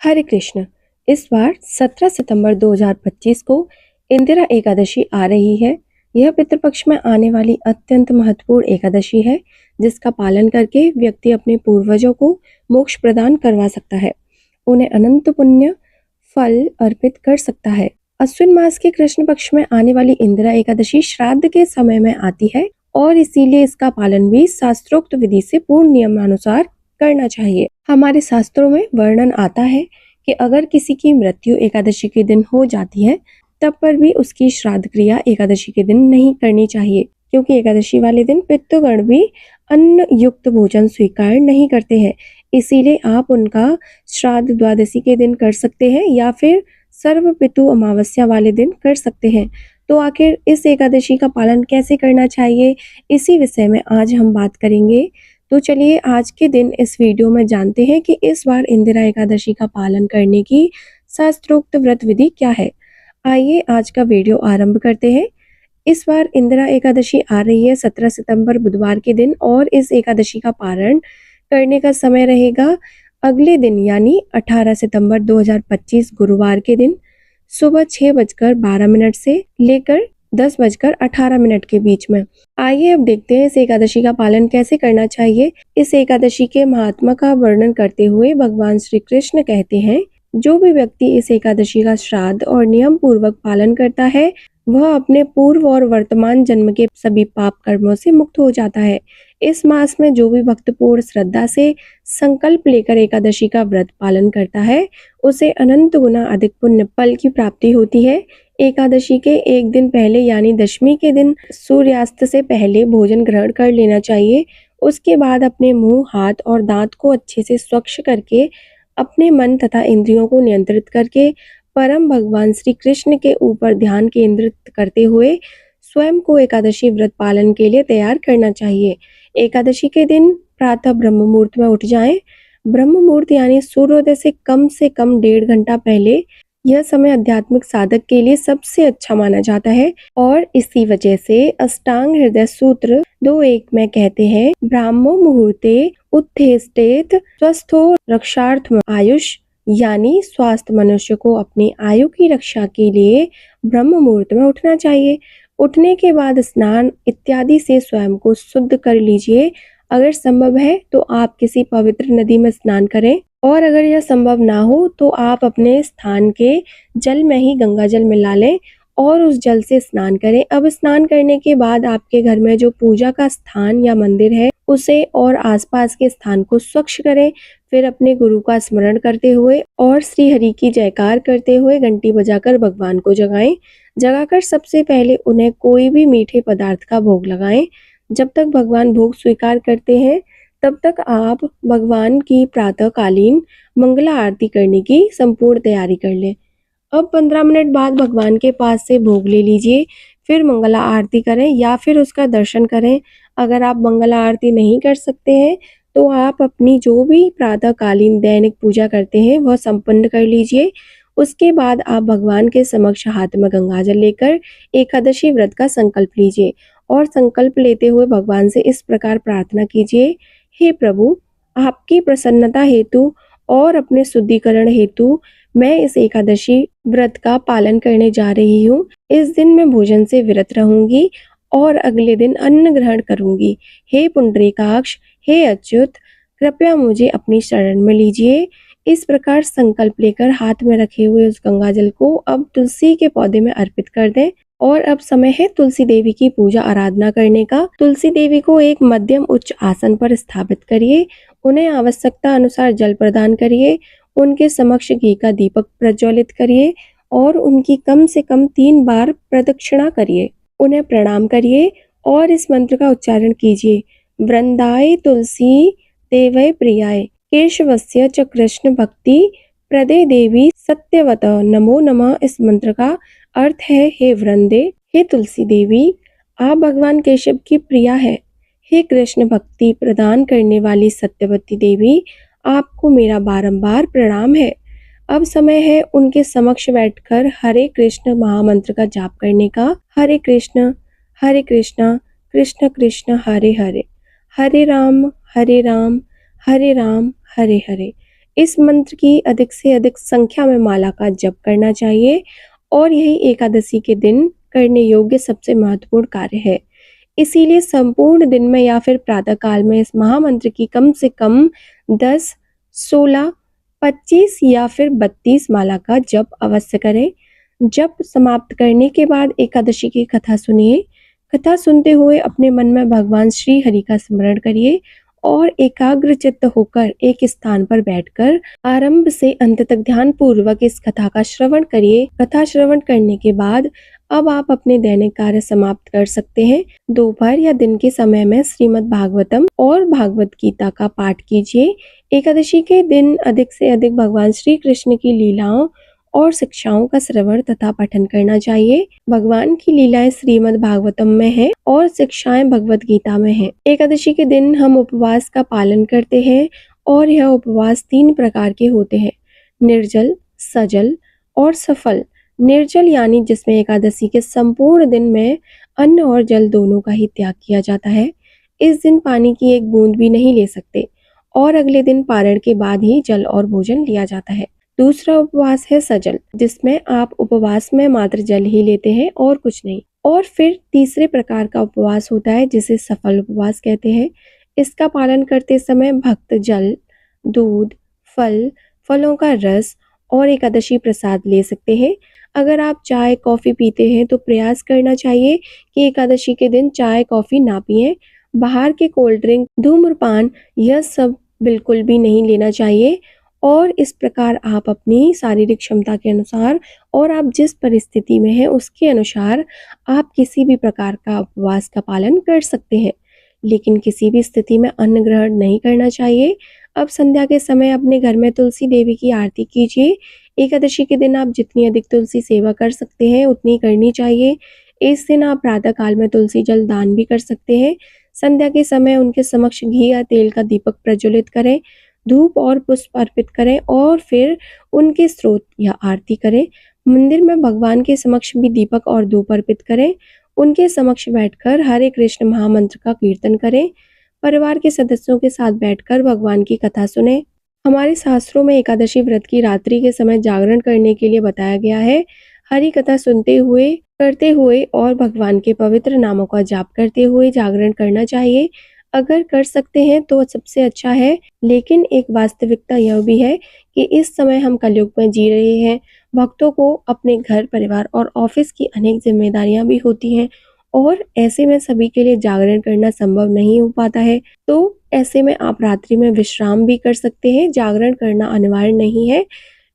हरे कृष्ण। इस बार 17 सितंबर 2025 को इंदिरा एकादशी आ रही है। यह पितृपक्ष में आने वाली अत्यंत महत्वपूर्ण एकादशी है, जिसका पालन करके व्यक्ति अपने पूर्वजों को मोक्ष प्रदान करवा सकता है, उन्हें अनंत पुण्य फल अर्पित कर सकता है। अश्विन मास के कृष्ण पक्ष में आने वाली इंदिरा एकादशी श्राद्ध के समय में आती है और इसीलिए इसका पालन भी शास्त्रोक्त विधि से पूर्ण नियमानुसार करना चाहिए। हमारे शास्त्रों में वर्णन आता है कि अगर किसी की मृत्यु एकादशी के दिन हो जाती है, तब पर भी उसकी श्राद्ध क्रिया एकादशी के दिन नहीं करनी चाहिए, क्योंकि एकादशी वाले दिन पितृगण भी अन्न युक्त भोजन स्वीकार नहीं करते हैं। इसीलिए आप उनका श्राद्ध द्वादशी के दिन कर सकते हैं या फिर सर्व पितु अमावस्या वाले दिन कर सकते हैं। तो आखिर इस एकादशी का पालन कैसे करना चाहिए, इसी विषय में आज हम बात करेंगे। तो चलिए आज के दिन इस वीडियो में जानते हैं कि इस बार इंदिरा एकादशी का पालन करने की शास्त्रोक्त व्रत विधि क्या है। आइए आज का वीडियो आरंभ करते हैं। इस बार इंदिरा एकादशी आ रही है 17 सितंबर बुधवार के दिन और इस एकादशी का पारण करने का समय रहेगा अगले दिन यानी 18 सितंबर 2025 गुरुवार के दिन सुबह 6:12 से लेकर 10:18 के बीच में। आइए अब देखते हैं इस एकादशी का पालन कैसे करना चाहिए। इस एकादशी के महात्मा का वर्णन करते हुए भगवान श्री कृष्ण कहते हैं, जो भी व्यक्ति इस एकादशी का श्राद्ध और नियम पूर्वक पालन करता है, वह अपने पूर्व और वर्तमान जन्म के सभी पाप कर्मों से मुक्त हो जाता है। इस मास में जो भी भक्त पूर्ण श्रद्धा से संकल्प लेकर एकादशी का व्रत पालन करता है, उसे अनंत गुना अधिक पुण्य फल की प्राप्ति होती है। एकादशी के एक दिन पहले यानी दशमी के दिन सूर्यास्त से पहले भोजन ग्रहण कर लेना चाहिए। उसके बाद अपने मुंह, हाथ और दांत को अच्छे से स्वच्छ करके अपने मन तथा इंद्रियों को नियंत्रित करके परम भगवान श्री कृष्ण के ऊपर ध्यान केंद्रित करते हुए स्वयं को एकादशी व्रत पालन के लिए तैयार करना चाहिए। एकादशी के दिन प्रातः ब्रह्म मुहूर्त में उठ जाएं। ब्रह्म मुहूर्त यानी सूर्योदय से कम 1.5 घंटा पहले यह समय आध्यात्मिक साधक के लिए सबसे अच्छा माना जाता है और इसी वजह से अष्टांग हृदय सूत्र 2.1 में कहते हैं, ब्राह्मो मुहूर्ते उत्थेष्टेत स्वस्थो रक्षार्थ आयुष, यानी स्वास्थ्य मनुष्य को अपनी आयु की रक्षा के लिए ब्रह्म मुहूर्त में उठना चाहिए। उठने के बाद स्नान इत्यादि से स्वयं को शुद्ध कर लीजिए। अगर संभव है तो आप किसी पवित्र नदी में स्नान करें और अगर यह संभव ना हो तो आप अपने स्थान के जल में ही गंगा जल मिला लें और उस जल से स्नान करें। अब स्नान करने के बाद आपके घर में जो पूजा का स्थान या मंदिर है, उसे और आसपास के स्थान को स्वच्छ करें। फिर अपने गुरु का स्मरण करते हुए और श्री हरि की जयकार करते हुए घंटी बजाकर भगवान को जगाएं। जगाकर सबसे पहले उन्हें कोई भी मीठे पदार्थ का भोग लगाएं। जब तक भगवान भोग स्वीकार करते हैं, तब तक आप भगवान की प्रातःकालीन मंगला आरती करने की संपूर्ण तैयारी कर लें। अब 15 मिनट बाद भगवान के पास से भोग ले लीजिए, फिर मंगला आरती करें या फिर उसका दर्शन करें। अगर आप मंगला आरती नहीं कर सकते हैं तो आप अपनी जो भी प्रातःकालीन दैनिक पूजा करते हैं वह संपन्न कर लीजिए। उसके बाद आप भगवान के समक्ष हाथ में गंगाजल लेकर एकादशी व्रत का संकल्प लीजिए और संकल्प लेते हुए भगवान से इस प्रकार प्रार्थना कीजिए, हे प्रभु, आपकी प्रसन्नता हेतु और अपने शुद्धिकरण हेतु मैं इस एकादशी व्रत का पालन करने जा रही हूँ। इस दिन मैं भोजन से विरत रहूंगी और अगले दिन अन्न ग्रहण करूंगी। हे पुंडरीकाक्ष, हे अच्युत, कृपया मुझे अपनी शरण में लीजिए। इस प्रकार संकल्प लेकर हाथ में रखे हुए उस गंगाजल को अब तुलसी के पौधे में अर्पित कर दें और अब समय है तुलसी देवी की पूजा आराधना करने का। तुलसी देवी को एक मध्यम उच्च आसन पर स्थापित करिए, उन्हें आवश्यकता अनुसार जल प्रदान करिए, उनके समक्ष घी का दीपक प्रज्वलित करिए और उनकी कम से कम 3 बार प्रदक्षिणा करिए। उन्हें प्रणाम करिए और इस मंत्र का उच्चारण कीजिए, वृंदाय तुलसी देवै प्रियाय केशवस्य च कृष्ण भक्ति प्रदे देवी सत्यवत नमो नमः। इस मंत्र का अर्थ है, हे वृंदे, हे तुलसी देवी, आप भगवान केशव की प्रिया है। हे कृष्ण भक्ति प्रदान करने वाली सत्यवती देवी, आपको मेरा बारंबार प्रणाम है। अब समय है उनके समक्ष बैठकर हरे कृष्ण महामंत्र का जाप करने का। हरे कृष्ण कृष्ण कृष्ण हरे हरे, हरे राम हरे राम हरे राम हरे हरे। इस मंत्र की अधिक से अधिक संख्या में माला का जप करना चाहिए और यही एकादशी के दिन करने योग्य सबसे महत्वपूर्ण कार्य है। इसीलिए संपूर्ण दिन में या फिर प्रातः काल में इस महामंत्र की कम से कम 10, 16, 25 या फिर 32 माला का जप अवश्य करें। जप समाप्त करने के बाद एकादशी की कथा सुनिए। कथा सुनते हुए अपने मन में भगवान श्री हरि का स्मरण करिए और एकाग्र चित्त होकर एक स्थान पर बैठकर आरंभ से अंत तक ध्यान पूर्वक इस कथा का श्रवण करिए। कथा श्रवण करने के बाद अब आप अपने दैनिक कार्य समाप्त कर सकते हैं। दोपहर या दिन के समय में श्रीमद् भागवतम और भागवत गीता का पाठ कीजिए। एकादशी के दिन अधिक से अधिक भगवान श्री कृष्ण की लीलाओं और शिक्षाओं का श्रवण तथा पठन करना चाहिए। भगवान की लीलाएं श्रीमद् भागवतम में है और शिक्षाएं भगवत गीता में है। एकादशी के दिन हम उपवास का पालन करते हैं और यह उपवास 3 प्रकार के होते हैं, निर्जल, सजल और सफल। निर्जल यानी जिसमें एकादशी के संपूर्ण दिन में अन्न और जल दोनों का ही त्याग किया जाता है। इस दिन पानी की एक बूंद भी नहीं ले सकते और अगले दिन पारण के बाद ही जल और भोजन लिया जाता है। दूसरा उपवास है सजल, जिसमें आप उपवास में मात्र जल ही लेते हैं और कुछ नहीं। और फिर तीसरे प्रकार का उपवास होता है जिसे सफल उपवास कहते हैं। इसका पालन करते समय भक्त जल, दूध, फल, फलों का रस और एकादशी प्रसाद ले सकते हैं। अगर आप चाय कॉफी पीते हैं तो प्रयास करना चाहिए कि एकादशी के दिन चाय कॉफी ना पिएं। बाहर के कोल्ड ड्रिंक, धूम्रपान यह सब बिल्कुल भी नहीं लेना चाहिए। और इस प्रकार आप अपनी शारीरिक क्षमता के अनुसार और आप जिस परिस्थिति में हैं उसके अनुसार आप किसी भी प्रकार का उपवास का पालन कर सकते हैं, लेकिन किसी भी स्थिति में अन्न ग्रहण नहीं करना चाहिए। अब संध्या के समय अपने घर में तुलसी देवी की आरती कीजिए। एकादशी के दिन आप जितनी अधिक तुलसी सेवा कर सकते हैं उतनी करनी चाहिए। इस दिन आप प्रातः काल में तुलसी जल दान भी कर सकते हैं। संध्या के समय उनके समक्ष घी या तेल का दीपक प्रज्वलित करें, धूप और पुष्प अर्पित करें और फिर उनके स्त्रोत या आरती करें। मंदिर में भगवान के समक्ष भी दीपक और धूप अर्पित करें। उनके समक्ष बैठकर हरे कृष्ण महामंत्र का कीर्तन करें। परिवार के सदस्यों के साथ बैठकर भगवान की कथा सुने। हमारे शास्त्रों में एकादशी व्रत की रात्रि के समय जागरण करने के लिए बताया गया है। हरि कथा सुनते हुए, करते हुए और भगवान के पवित्र नामों का जाप करते हुए जागरण करना चाहिए। अगर कर सकते हैं तो सबसे अच्छा है, लेकिन एक वास्तविकता यह भी है कि इस समय हम कलयुग में जी रहे हैं। भक्तों को अपने घर, परिवार और ऑफिस की अनेक जिम्मेदारियां भी होती हैं और ऐसे में सभी के लिए जागरण करना संभव नहीं हो पाता है। तो ऐसे में आप रात्रि में विश्राम भी कर सकते हैं। जागरण करना अनिवार्य नहीं है,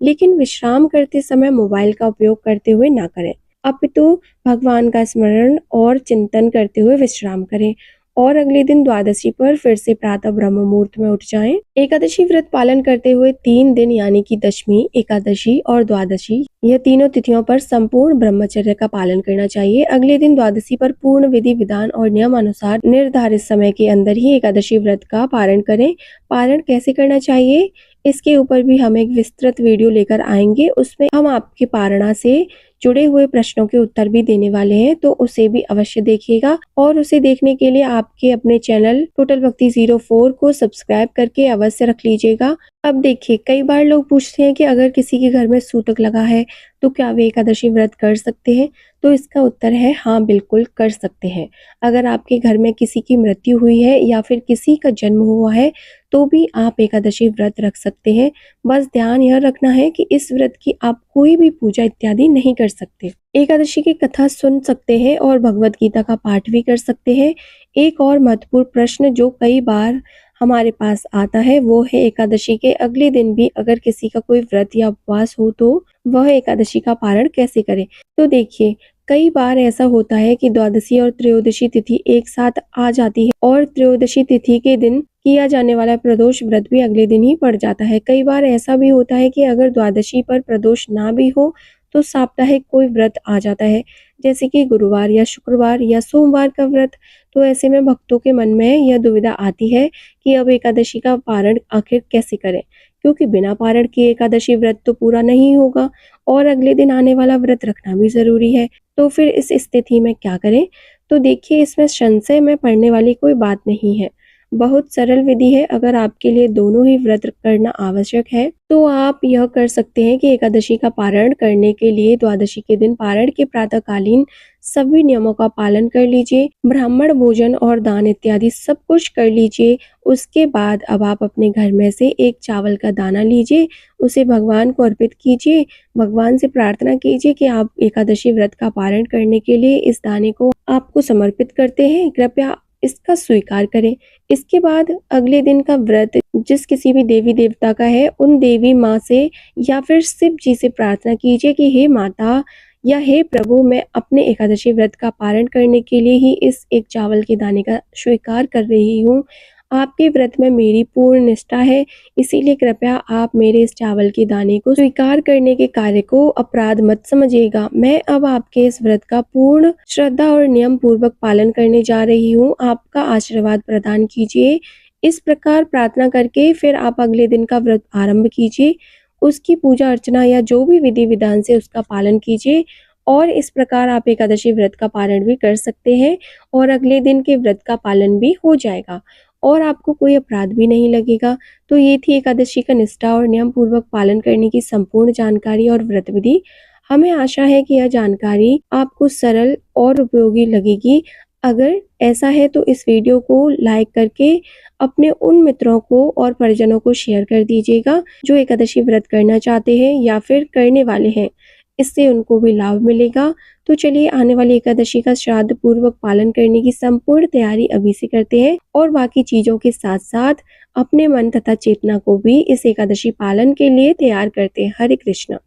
लेकिन विश्राम करते समय मोबाइल का उपयोग करते हुए ना करें, अपितु भगवान का स्मरण और चिंतन करते हुए विश्राम करें और अगले दिन द्वादशी पर फिर से प्रातः ब्रह्म मुहूर्त में उठ जाएं। एकादशी व्रत पालन करते हुए 3 दिन यानी कि दशमी, एकादशी और द्वादशी, यह तीनों तिथियों पर संपूर्ण ब्रह्मचर्य का पालन करना चाहिए। अगले दिन द्वादशी पर पूर्ण विधि विधान और नियम अनुसार निर्धारित समय के अंदर ही एकादशी व्रत का पारण करें। पारण कैसे करना चाहिए इसके ऊपर भी हम एक विस्तृत वीडियो लेकर आएंगे। उसमें हम आपके पारणा से जुड़े हुए प्रश्नों के उत्तर भी देने वाले हैं, तो उसे भी अवश्य देखिएगा। और उसे देखने के लिए आपके अपने चैनल टोटल भक्ति 04 को सब्सक्राइब करके अवश्य रख लीजिएगा। अब देखिए, कई बार लोग पूछते हैं कि अगर किसी के घर में सूतक लगा है तो क्या वे एकादशी व्रत कर सकते हैं? तो इसका उत्तर है हाँ, बिल्कुल कर सकते हैं। अगर आपके घर में किसी की मृत्यु हुई है या फिर किसी का जन्म हुआ है तो भी आप एकादशी व्रत रख सकते हैं। बस ध्यान यह रखना है कि इस व्रत की आप कोई भी पूजा इत्यादि नहीं कर सकते। एकादशी की कथा सुन सकते हैं और भगवत गीता का पाठ भी कर सकते हैं। एक और महत्वपूर्ण प्रश्न जो कई बार हमारे पास आता है वो है एकादशी के अगले दिन भी अगर किसी का कोई व्रत या उपवास हो तो वह एकादशी का पारण कैसे करे। तो देखिए, कई बार ऐसा होता है कि द्वादशी और त्रयोदशी तिथि एक साथ आ जाती है और त्रयोदशी तिथि के दिन किया जाने वाला प्रदोष व्रत भी अगले दिन ही पड़ जाता है। कई बार ऐसा भी होता है कि अगर द्वादशी पर प्रदोष ना भी हो तो साप्ताहिक कोई व्रत आ जाता है, जैसे कि गुरुवार या शुक्रवार या सोमवार का व्रत। तो ऐसे में भक्तों के मन में यह दुविधा आती है कि अब एकादशी का पारण आखिर कैसे करें, क्योंकि बिना पारण किए एकादशी व्रत तो पूरा नहीं होगा और अगले दिन आने वाला व्रत रखना भी जरूरी है। तो फिर इस स्थिति में क्या करें? तो देखिए, इसमें संशय में पड़ने वाली कोई बात नहीं है। बहुत सरल विधि है। अगर आपके लिए दोनों ही व्रत करना आवश्यक है तो आप यह कर सकते हैं कि एकादशी का पारण करने के लिए द्वादशी के दिन पारण के प्रातःकालीन सभी नियमों का पालन कर लीजिए, ब्राह्मण भोजन और दान इत्यादि सब कुछ कर लीजिए। उसके बाद अब आप अपने घर में से एक चावल का दाना लीजिए, उसे भगवान को अर्पित कीजिए, भगवान से प्रार्थना कीजिए कि आप एकादशी व्रत का पारण करने के लिए इस दाने को आपको समर्पित करते हैं, कृपया इसका स्वीकार करें। इसके बाद अगले दिन का व्रत जिस किसी भी देवी देवता का है, उन देवी माँ से या फिर शिव जी से प्रार्थना कीजिए कि हे माता या हे प्रभु, मैं अपने एकादशी व्रत का पारण करने के लिए ही इस एक चावल के दाने का स्वीकार कर रही हूँ। आपके व्रत में मेरी पूर्ण निष्ठा है, इसीलिए कृपया आप मेरे इस चावल के दाने को स्वीकार करने के कार्य को अपराध मत समझिएगा। मैं अब आपके इस व्रत का पूर्ण श्रद्धा और नियम पूर्वक पालन करने जा रही हूँ, आपका आशीर्वाद प्रदान कीजिए। इस प्रकार प्रार्थना करके फिर आप अगले दिन का व्रत आरंभ कीजिए, उसकी पूजा अर्चना या जो भी विधि विधान से उसका पालन कीजिए और इस प्रकार आप एकादशी व्रत का पारण भी कर सकते हैं और अगले दिन के व्रत का पालन भी हो जाएगा और आपको कोई अपराध भी नहीं लगेगा। तो ये थी एकादशी का निष्ठा और नियम पूर्वक पालन करने की संपूर्ण जानकारी और व्रत विधि। हमें आशा है कि यह जानकारी आपको सरल और उपयोगी लगेगी। अगर ऐसा है तो इस वीडियो को लाइक करके अपने उन मित्रों को और परिजनों को शेयर कर दीजिएगा जो एकादशी व्रत करना चाहते हैं या फिर करने वाले हैं, इससे उनको भी लाभ मिलेगा। तो चलिए आने वाली एकादशी का श्राद्ध पूर्वक पालन करने की संपूर्ण तैयारी अभी से करते हैं और बाकी चीजों के साथ साथ अपने मन तथा चेतना को भी इस एकादशी पालन के लिए तैयार करते हैं। हरे कृष्णा।